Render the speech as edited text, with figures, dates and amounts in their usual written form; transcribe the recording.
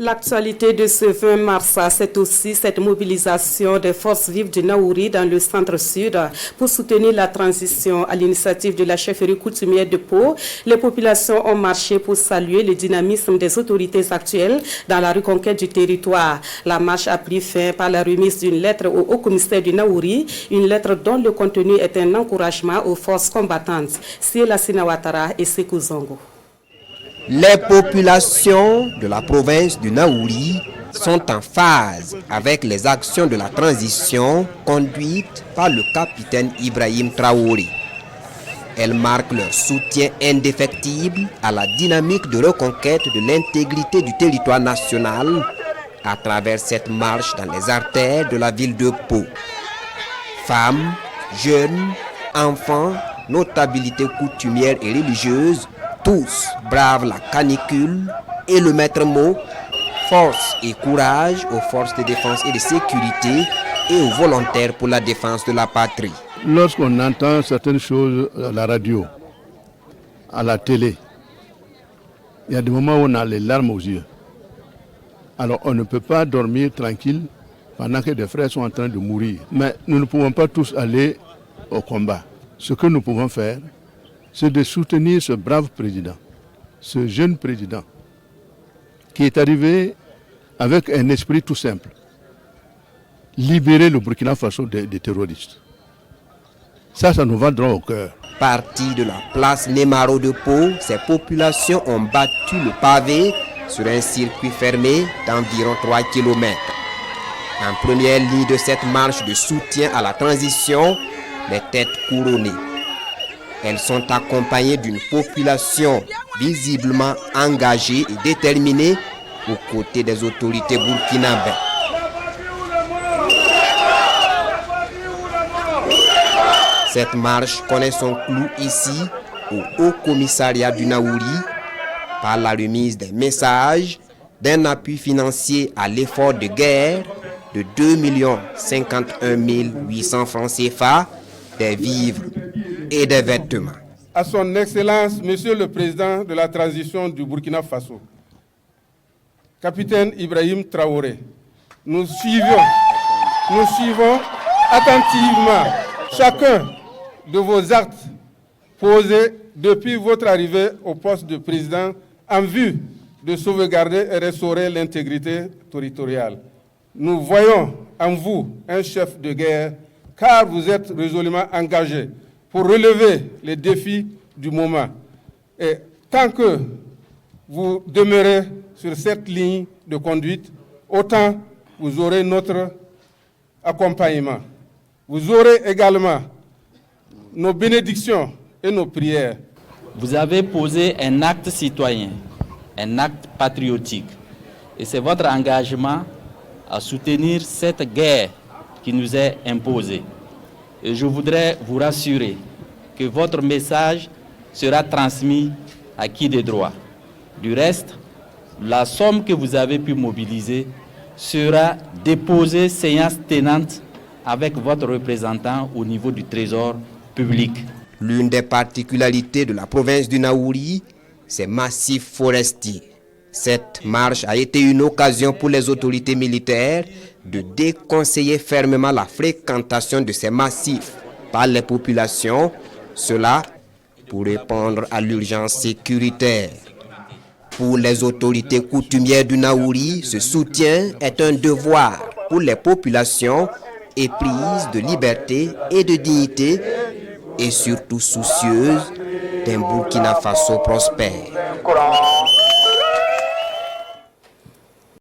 L'actualité de ce 20 mars, c'est aussi cette mobilisation des forces vives du Naouri dans le centre-sud pour soutenir la transition. À l'initiative de la chefferie coutumière de Pau, les populations ont marché pour saluer le dynamisme des autorités actuelles dans la reconquête du territoire. La marche a pris fin par la remise d'une lettre au haut-commissaire du Naouri, une lettre dont le contenu est un encouragement aux forces combattantes. C'est la Sinawatara et Sekou Zongo. Les populations de la province du Naouri sont en phase avec les actions de la transition conduites par le capitaine Ibrahim Traoré. Elles marquent leur soutien indéfectible à la dynamique de reconquête de l'intégrité du territoire national à travers cette marche dans les artères de la ville de Pau. Femmes, jeunes, enfants, notabilités coutumières et religieuses, tous bravent la canicule et le maître mot, force et courage aux forces de défense et de sécurité et aux volontaires pour la défense de la patrie. Lorsqu'on entend certaines choses à la radio, à la télé, il y a des moments où on a les larmes aux yeux. Alors on ne peut pas dormir tranquille pendant que des frères sont en train de mourir. Mais nous ne pouvons pas tous aller au combat. Ce que nous pouvons faire, c'est de soutenir ce brave président, ce jeune président, qui est arrivé avec un esprit tout simple. Libérer le Burkina Faso des terroristes. Ça nous va droit au cœur. Parti de la place Nemaro de Pau, ces populations ont battu le pavé sur un circuit fermé d'environ 3 km. En première ligne de cette marche de soutien à la transition, les têtes couronnées. Elles sont accompagnées d'une population visiblement engagée et déterminée aux côtés des autorités burkinabées. Cette marche connaît son clou ici, au Haut-Commissariat du Naouri, par la remise des messages d'un appui financier à l'effort de guerre de 2 51 800 francs CFA, des vivres et des vêtements. À son Excellence, Monsieur le Président de la transition du Burkina Faso, Capitaine Ibrahim Traoré, nous suivons attentivement chacun de vos actes posés depuis votre arrivée au poste de président en vue de sauvegarder et restaurer l'intégrité territoriale. Nous voyons en vous un chef de guerre car vous êtes résolument engagé pour relever les défis du moment. Et tant que vous demeurez sur cette ligne de conduite, autant vous aurez notre accompagnement. Vous aurez également nos bénédictions et nos prières. Vous avez posé un acte citoyen, un acte patriotique. Et c'est votre engagement à soutenir cette guerre qui nous est imposée. Et je voudrais vous rassurer que votre message sera transmis à qui de droit. Du reste, la somme que vous avez pu mobiliser sera déposée séance tenante avec votre représentant au niveau du Trésor public. L'une des particularités de la province du Naouri, c'est massif forestier. Cette marche a été une occasion pour les autorités militaires de déconseiller fermement la fréquentation de ces massifs par les populations, cela pour répondre à l'urgence sécuritaire. Pour les autorités coutumières du Naouri, ce soutien est un devoir pour les populations éprises de liberté et de dignité et surtout soucieuses d'un Burkina Faso prospère.